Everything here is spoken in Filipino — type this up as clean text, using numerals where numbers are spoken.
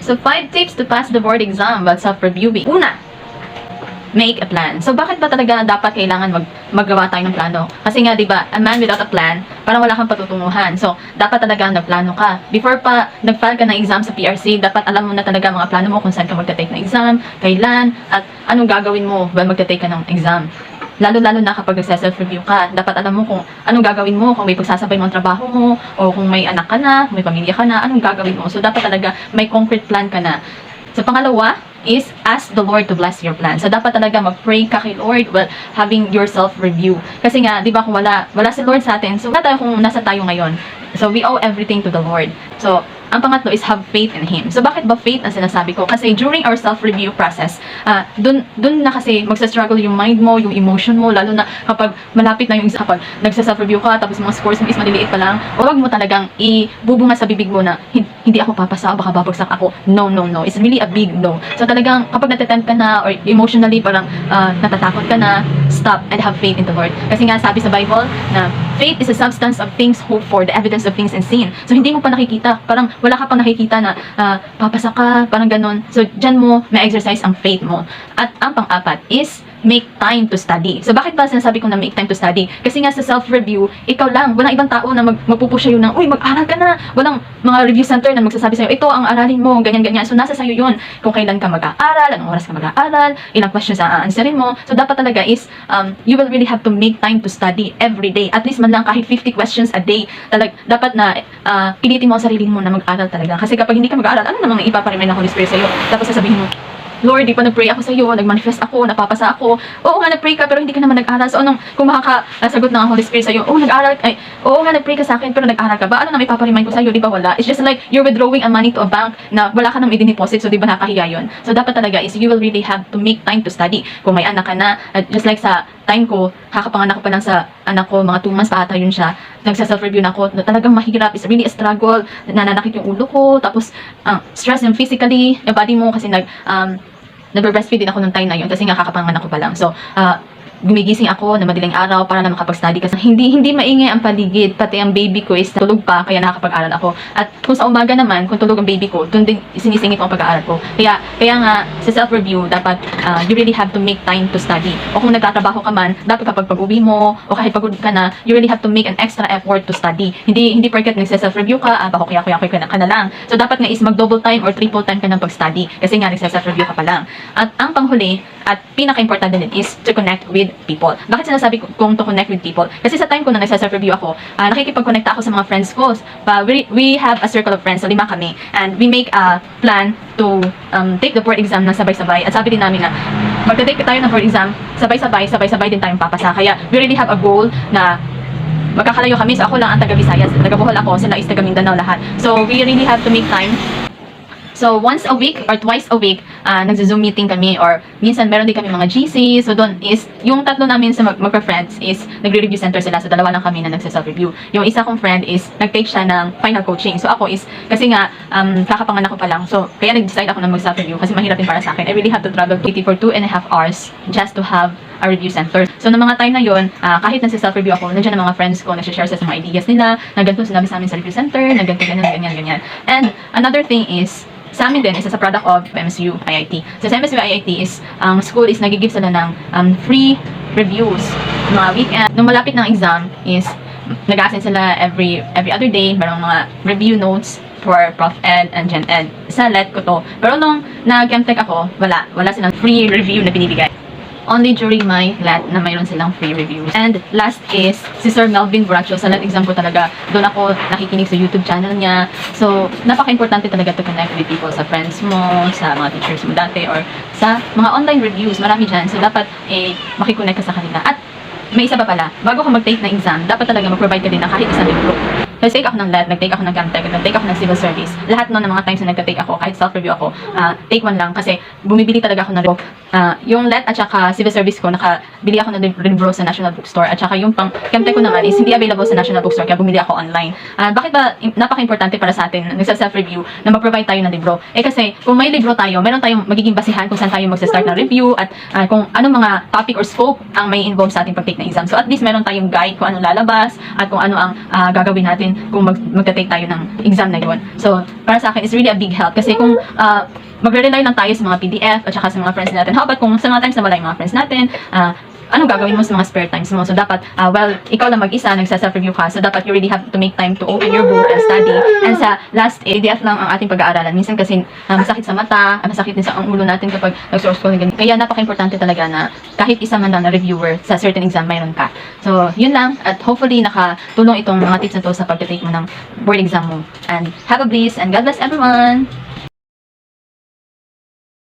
So, 5 tips to pass the board exam while self-reviewing. Una, make a plan. So, bakit ba talaga dapat kailangan maggawa tayo ng plano? Kasi nga, di ba, a man without a plan, parang wala kang patutunguhan. So, dapat talaga nagplano ka. Before pa nag-file ka ng exam sa PRC, dapat alam mo na talaga mga plano mo kung saan ka magta-take ng exam, kailan, at anong gagawin mo while magta-take ka ng exam. Lalo-lalo na kapag nagse-self-review ka, dapat alam mo kung anong gagawin mo, kung may pagsasabay mo ang trabaho mo, o kung may anak ka na, kung may pamilya ka na, anong gagawin mo. So, dapat talaga may concrete plan ka na. So, pangalawa is ask the Lord to bless your plan. So, dapat talaga mag-pray ka kay Lord while having your self-review. Kasi nga, di ba, kung wala si Lord sa atin, so wala tayo kung nasa tayo ngayon. So, we owe everything to the Lord. So, ang pangatlo is have faith in Him. So, bakit ba faith ang sinasabi ko? Kasi during our self-review process, dun na kasi magsa-struggle yung mind mo, yung emotion mo, lalo na kapag malapit na yung kapag nagsa-self-review ka, tapos mga scores mo is maliliit pa lang, huwag mo talagang ibubunga sa bibig mo na, hindi ako papasa, baka babagsak ako. No, no, no. It's really a big no. So, talagang kapag natatempt ka na, or emotionally parang natatakot ka na, stop and have faith in the Lord. Kasi nga, sabi sa Bible na faith is a substance of things hoped for, the evidence of things unseen. So, hindi mo pa nakikita. Parang wala ka pang nakikita na papasa ka, parang ganun. So, dyan mo ma-exercise ang faith mo. At ang pang-apat is make time to study. So, bakit ba sinasabi ko na make time to study? Kasi nga sa self-review, ikaw lang, walang ibang tao na magpupush sa'yo ng, uy, mag-aral ka na. Walang mga review center na magsasabi sa'yo, ito ang aralin mo, ganyan-ganyan. So, nasa sa'yo yun. Kung kailan ka mag-aaral, anong oras ka mag-aaral, ilang questions ang aansarin mo. So, dapat talaga is, you will really have to make time to study every day. At least man lang kahit 50 questions a day. Dapat na pilitin mo ang sarili mo na mag-aral talaga. Kasi kapag hindi ka mag-aaral, ano namang ipaparemind ng Holy Spirit sa'yo? Tapos sasabihin mo, Lord, di pa nag-pray ako sa iyo, nag-manifest ako, napapasa ako. Oo nga, nag-pray ka, pero hindi ka naman nag-aral. So, kung makakasagot ng Holy Spirit sa iyo, oo nga, nag-pray ka sa akin, pero nag-aral ka ba? Ano na may paparemind ko sa iyo, di ba wala? It's just like, you're withdrawing a money to a bank na wala ka nang i-deposit, so di ba nakahiya yun? So, dapat talaga is, you will really have to make time to study. Kung may anak ka na, just like sa time ko, kakapanganak ko pa lang sa anak ko, mga 2 months pa ata yun siya, nagsa-self-review na ako, na talagang mahirap, it's really a struggle, nananakit yung ulo ko, tapos, stress and physically, yung body mo, kasi nag-breastfeed din ako nung time na yun kasi nga kakapanganak ko pa lang. So, gumigising ako na madaling araw para na makapag-study kasi hindi maingay ang paligid, pati ang baby ko is tulog pa kaya nakakapag-aral ako. At kung sa umaga naman, kung tulog ang baby ko, doon din sinisingit ko ang pag-aaral ko. Kaya nga sa self-review, dapat you really have to make time to study. O kung nagtatrabaho ka man, dapat kapag pag-uwi mo o kahit pagod ka na, you really have to make an extra effort to study. Hindi porket nagse-self-review ka, kuya-kuya ka na lang. So dapat nga is mag-double time or triple time ka ng pag-study kasi nga nagse-self-review ka pa lang. At ang panghuli at pinaka-importante din is to connect with people. Bakit sinasabi kong to connect with people? Kasi sa time ko na nagsa-self-review ako, nakikipag-connect ako sa mga friends ko. We have a circle of friends, so 5 kami. And we make a plan to take the board exam na sabay-sabay. At sabi din namin na magta-take tayo ng board exam, sabay-sabay din tayong papasa. Kaya we really have a goal na magkakalayo kami. So ako lang ang taga-Visayas, taga-Bohol ako, sila is taga-Mindanao lahat. So we really have to make time. So, once a week or twice a week, nagzo-Zoom meeting kami or minsan meron din kami mga GC. So, doon is, yung tatlo namin sa magpa-friends is nagre-review center sila. So, 2 lang kami na nagsa-self-review. Yung isa kong friend is nag-take siya ng final coaching. So, ako is, kasi nga, kakapanganak ko pa lang. So, kaya nag-decide ako na mag-self-review kasi mahirap din para sa akin. I really have to travel city for 2.5 hours just to have a review center. So, ng mga time na yun, kahit nagsa-self-review ako, nandiyan ang mga friends ko, nag-share sa mga ideas nila, na ganito sinabi sa amin sa review center, na ganito, ganyan. And, another thing is, sa amin din, isa sa product of MSU IIT. So, sa MSU IIT is, school is nag-give sila ng free reviews mga weekend. Nung malapit ng exam is, nag-assign sila every other day, merong mga review notes for Prof. Ed and Gen Ed. Sa let ko to. Pero nung nag-Chemtech ako, wala silang free review na binibigay. Only during my LAT na mayroon silang free reviews. And last is, si Sir Melvin Buracho, sa LAT exam ko talaga, doon ako nakikinig sa YouTube channel niya. So, napaka-importante talaga to connect with people, sa friends mo, sa mga teachers mo dati, or sa mga online reviews, marami dyan. So, dapat makikonnect ka sa kanila. At may isa pa pala, bago ka mag-take na exam, dapat talaga mag-provide ka din ng kahit isang libro. Nag-take ako ng LAT, nag-take ako ng Chemtech, nag-take ako ng Civil Service. Lahat nun ng mga times na nag-take ako, kahit self-review ako, take 1 lang kasi bumibili talaga ako ng libro. Yung LAT at saka Civil Service ko, nakabili ako ng libro sa National Bookstore. At saka yung pang Chemtech ko naman is hindi available sa National Bookstore, kaya bumili ako online. Bakit ba napaka-importante para sa atin, nagsa-self-review, na mag-provide tayo ng libro? Kasi kung may libro tayo, meron tayong magiging basihan kung saan tayo magsa-start ng review at kung anong mga topic or scope ang may involve sa ating pag-take na exam. So at least meron tayong guide kung anong lalabas at kung ano ang gagawin natin natin kung magta-take tayo ng exam na yun. So, para sa akin, it's really a big help. Kasi kung magre-rely lang tayo sa mga PDF at saka sa mga friends natin, how about kung sa mga times na wala yung mga friends natin, anong gagawin mo sa mga spare times mo? So, dapat, ikaw lang mag-isa, nagsa-self-review ka. So, dapat you really have to make time to open your book and study. And sa last PDF lang ang ating pag-aaralan. Minsan kasi masakit sa mata, masakit din sa ang ulo natin kapag nag-source ko ng ganito. Kaya napaka-importante talaga na kahit isa man lang na reviewer sa certain exam, mayroon ka. So, yun lang. At hopefully, nakatulong itong mga tips na to sa pag-take mo ng board exam mo. And have a bliss and God bless everyone!